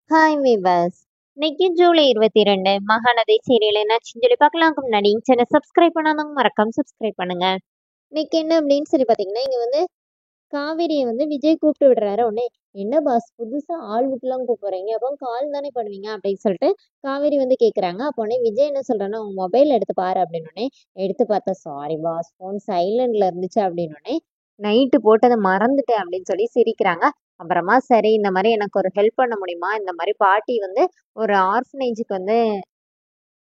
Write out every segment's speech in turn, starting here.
Hi viewers. இன்னைக்கு July 22 Mahanadi serial என்னாச்சுன்னு சொல்லி பார்க்கலாம்க்கு முன்னாடி சேனலை சப்ஸ்கிரைப் பண்ணாதவங்க மறக்காம சப்ஸ்கிரைப் பண்ணுங்க. இன்னைக்கு என்ன அப்படின்னு சொல்லி பார்த்தீங்கன்னா, இங்க வந்து காவேரியை வந்து விஜய் கூப்பிட்டு விடுறாரு. உடனே என்ன பாஸ் புதுசா ஆள் விட்டுலாம் கூப்பிடுறீங்க, அப்போ கால் தானே பண்ணுவீங்க அப்படின்னு சொல்லிட்டு காவேரி வந்து கேட்குறாங்க. அப்போ உடனே விஜய் என்ன சொல்றான்னா, உன் மொபைல் எடுத்து பாரு அப்படின்னு. உடனே எடுத்து பார்த்தா சாரி பாஸ் ஃபோன் சைலண்ட்ல இருந்துச்சு அப்படின்னு. உடனே நைட்டு போட்டதை மறந்துட்டேன் அப்படின்னு சொல்லி சிரிக்கிறாங்க. அப்புறமா சரி இந்த மாதிரி எனக்கு ஒரு ஹெல்ப் பண்ண முடியுமா, இந்த மாதிரி பாட்டி வந்து ஒரு ஆர்ஃபனேஜுக்கு வந்து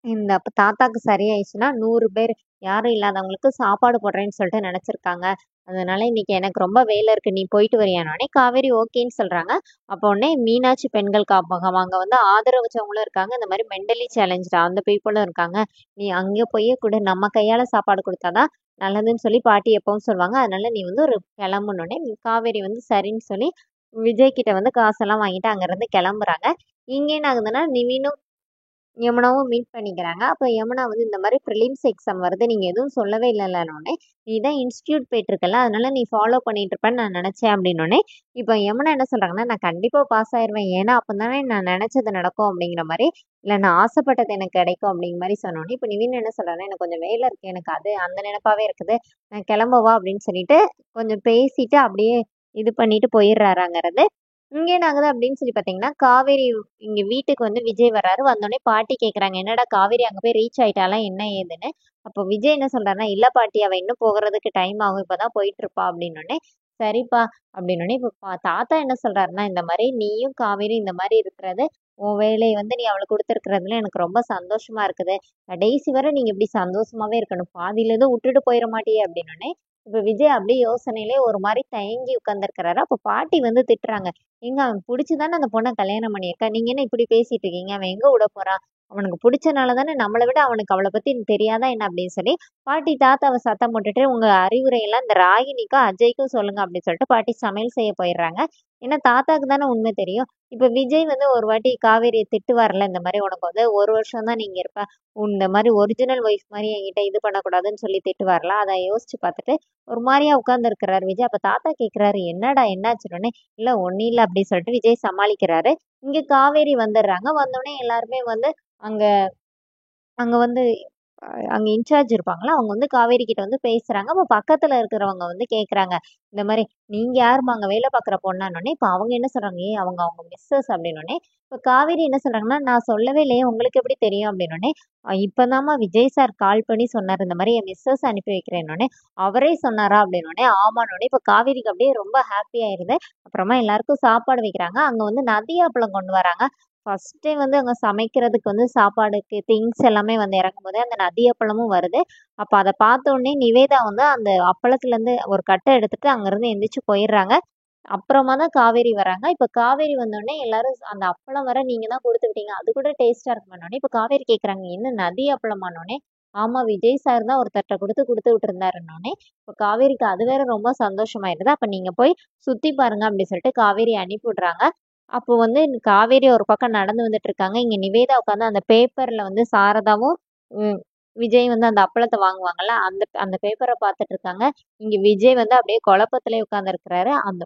இந்த தாத்தாக்கு சரியாயிடுச்சுன்னா 100 பேர் யாரும் இல்லாதவங்களுக்கு சாப்பாடு போடுறேன்னு சொல்லிட்டு நினைச்சிருக்காங்க. அதனால இன்னைக்கு எனக்கு ரொம்ப வேலை இருக்கு, நீ போயிட்டு வரியானோடனே காவேரி ஓகேன்னு சொல்றாங்க. அப்போ உடனே மீனாட்சி பெண்கள் காப்பகம் அங்க வந்து ஆதரவச்சவங்களும் இருக்காங்க, இந்த மாதிரி மென்டலி சேலஞ்சா அந்த பீப்புளும் இருக்காங்க. நீ அங்கே போய் கூட நம்ம கையால சாப்பாடு கொடுத்தாதான் நல்லதுன்னு சொல்லி பாட்டி எப்பவும் சொல்லுவாங்க. அதனால நீ வந்து ஒரு கிளம்புனோடனே காவேரி வந்து சரின்னு சொல்லி விஜய் கிட்ட வந்து காசெல்லாம் வாங்கிட்டு அங்கிருந்து கிளம்புறாங்க. இங்க என்ன ஆகுதுன்னா, நிவினும் யமுனாவும் மீட் பண்ணிக்கிறாங்க. அப்போ யமுனா வந்து இந்த மாதிரி ப்ரிலிம்ஸ் எக்ஸாம் வருது, நீங்கள் எதுவும் சொல்லவே இல்லைன்னொடனே, நீ தான் இன்ஸ்டியூட் போயிட்டுருக்கல அதனால நீ ஃபாலோ பண்ணிட்டு இருப்பேன்னு நான் நினச்சேன் அப்படின்னோடனே, இப்போ யமுனா என்ன சொல்கிறாங்கன்னா, நான் கண்டிப்பாக பாஸ் ஆயிடுவேன், ஏன்னா அப்போ தானே நான் நினச்சது நடக்கும் அப்படிங்கிற மாதிரி, இல்லை நான் ஆசைப்பட்டது எனக்கு கிடைக்கும் அப்படிங்கிற மாதிரி சொன்னோன்னே, இப்போ நிவின் என்ன சொல்கிறாங்கன்னா, எனக்கு கொஞ்சம் வேலை இருக்குது, எனக்கு அது அந்த நினைப்பாவே இருக்குது, நான் கிளம்பவா அப்படின்னு சொல்லிட்டு கொஞ்சம் பேசிட்டு அப்படியே இது பண்ணிட்டு போயிடுறாராங்கிறது. இங்க என்ன ஆகுது அப்படின்னு சொல்லி பார்த்தீங்கன்னா, காவேரி இங்க வீட்டுக்கு வந்து விஜய் வர்றாரு. வந்தோடனே பாட்டி கேட்குறாங்க, என்னடா காவேரி அங்கே போய் ரீச் ஆயிட்டாளா என்ன ஏதுன்னு. அப்போ விஜய் என்ன சொல்றாருன்னா, இல்லை பாட்டி அவள் இன்னும் போகிறதுக்கு டைம் ஆகும், இப்போதான் போயிட்டு இருப்பா அப்படின்னோடனே, சரிப்பா அப்படின்னோடனே இப்போ தாத்தா என்ன சொல்றாருன்னா, இந்த மாதிரி நீயும் காவேரி இந்த மாதிரி இருக்கிறது உன் வேலையை வந்து நீ அவளுக்கு கொடுத்துருக்கிறதுல எனக்கு ரொம்ப சந்தோஷமா இருக்குது. கடைசி வரை நீங்க இப்படி சந்தோஷமாவே இருக்கணும், பாதியில எதுவும் விட்டுட்டு போயிட மாட்டியே அப்படின்னோடனே, இப்போ விஜய் அப்படியே யோசனையிலே ஒரு மாதிரி தயங்கி உட்காந்துருக்கிறாரு. அப்போ பாட்டி வந்து திட்டுறாங்க, ஏங்க அவன் புடிச்சுதானே அந்த பொண்ணை கல்யாணம் பண்ணியிருக்கா, நீங்க என்ன இப்படி பேசிட்டு இருக்கீங்க, அவன் எங்க விட போறான், அவனுக்கு பிடிச்சனால தானே, நம்மளை விட அவனுக்கு அவளை பத்தி தெரியாதா என்ன அப்படின்னு சொல்லி பாட்டி தாத்தாவை சத்தம் போட்டுட்டு, உங்க அறிவுரையெல்லாம் இந்த ராகினிக்கும் அஜய்க்கும் சொல்லுங்க அப்படின்னு சொல்லிட்டு பாட்டி சமையல் செய்ய போயிடுறாங்க. ஏன்னா தாத்தாக்கு தானே உண்மை தெரியும். இப்ப விஜய் வந்து ஒரு வாட்டி காவேரியை திட்டு வரல, இந்த மாதிரி உனக்கு வந்து 1 வருஷம் தான் நீங்க இருப்ப, இந்த மாதிரி ஒரிஜினல் ஒய்ஃப் மாதிரி என்கிட்ட இது பண்ணக்கூடாதுன்னு சொல்லி திட்டு வரல. அதை யோசிச்சு பார்த்துட்டு ஒரு மாதிரியா உட்கார்ந்து இருக்கிறாரு விஜய். அப்ப தாத்தா கேட்கிறாரு, என்னடா என்னாச்சுன்னு. இல்ல ஒன்னும் இல்ல அப்படி சொல்லிட்டு விஜய் சமாளிக்கிறாரு. இங்க காவேரி வந்துடுறாங்க. வந்தோடனே எல்லாருமே வந்து அங்க அங்க வந்து அங்க இன்சார்ஜ் இருப்பாங்களா, அவங்க வந்து காவேரி கிட்ட வந்து பேசுறாங்க. அப்ப பக்கத்துல இருக்கிறவங்க வந்து கேக்குறாங்க, இந்த மாதிரி நீங்க யாரும்மா அங்க வேலை பார்க்குற பொண்ணானோடனே, இப்ப அவங்க என்ன சொல்றாங்க, ஏ அவங்க அவங்க மிஸ்ஸஸ் அப்படின்னோடனே, இப்ப காவேரி என்ன சொல்றாங்கன்னா, நான் சொல்லவே இல்லையே உங்களுக்கு எப்படி தெரியும் அப்படின்னோடனே, இப்பதாம்மா விஜய் சார் கால் பண்ணி சொன்னார், இந்த மாதிரி என் மிஸ்ஸஸ் அனுப்பி வைக்கிறேன்னொடனே, அவரே சொன்னாரா அப்படின்னோடனே, ஆமான்னொடனே இப்ப காவேரிக்கு அப்படியே ரொம்ப ஹாப்பி ஆயிருது. அப்புறமா எல்லாருக்கும் சாப்பாடு வைக்கிறாங்க. அங்க வந்து நதியா அப்பளம் கொண்டு வராங்க. ஃபர்ஸ்டே வந்து அங்க சமைக்கிறதுக்கு வந்து சாப்பாடுக்கு திங்ஸ் எல்லாமே வந்து இறக்கும்போது அந்த நதி அப்பளமும் வருது. அப்ப அத பார்த்த உடனே நிவேதா வந்து அந்த அப்பளத்துல இருந்து ஒரு கட்டை எடுத்துட்டு அங்கிருந்து எந்திரிச்சு போயிடுறாங்க. அப்புறமா தான் காவேரி வராங்க. இப்ப காவேரி வந்தோடனே எல்லாரும் அந்த அப்பளம் வர நீங்க தான் கொடுத்து விட்டீங்க, அது கூட டேஸ்டா இருக்குமானோடனே இப்ப காவேரி கேக்குறாங்க, என்ன நதி அப்பளமானோடனே, ஆமா விஜய் சார் தான் ஒருத்தர்ட்ட கொடுத்து விட்டுருந்தாருன்னொடனே, இப்ப காவேரிக்கு அது வேற ரொம்ப சந்தோஷமாயிருது. அப்ப நீங்க போய் சுத்தி பாருங்க அப்படின்னு சொல்லிட்டு காவேரி அனுப்பி விடுறாங்க. அப்போ வந்து காவேரி ஒரு பக்கம் நடந்து வந்துட்டு இருக்காங்க. இங்க நிவேதா உட்காந்து அந்த பேப்பர்ல வந்து சாரதாவும் ம், விஜய் வந்து அந்த அப்பளத்தை வாங்குவாங்கல்ல, அந்த அந்த பேப்பரை பார்த்துட்டு இருக்காங்க. இங்க விஜய் வந்து அப்படியே குழப்பத்திலே உட்கார்ந்து இருக்கிறாரு. அந்த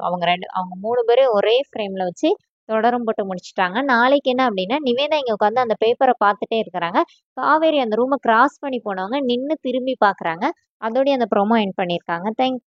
அவங்க 3 பேரும் ஒரே ஃப்ரேம்ல வச்சு தொடரும் போட்டு முடிச்சுட்டாங்க. நாளைக்கு என்ன அப்படின்னா, நிவேதா இங்க உட்காந்து அந்த பேப்பரை பார்த்துட்டே இருக்கிறாங்க. காவேரி அந்த ரூமை கிராஸ் பண்ணி போனவங்க நின்று திரும்பி பார்க்கறாங்க. அதோடய அந்த ப்ரோமோ எண்ட் பண்ணியிருக்காங்க. தேங்க்ஸ்.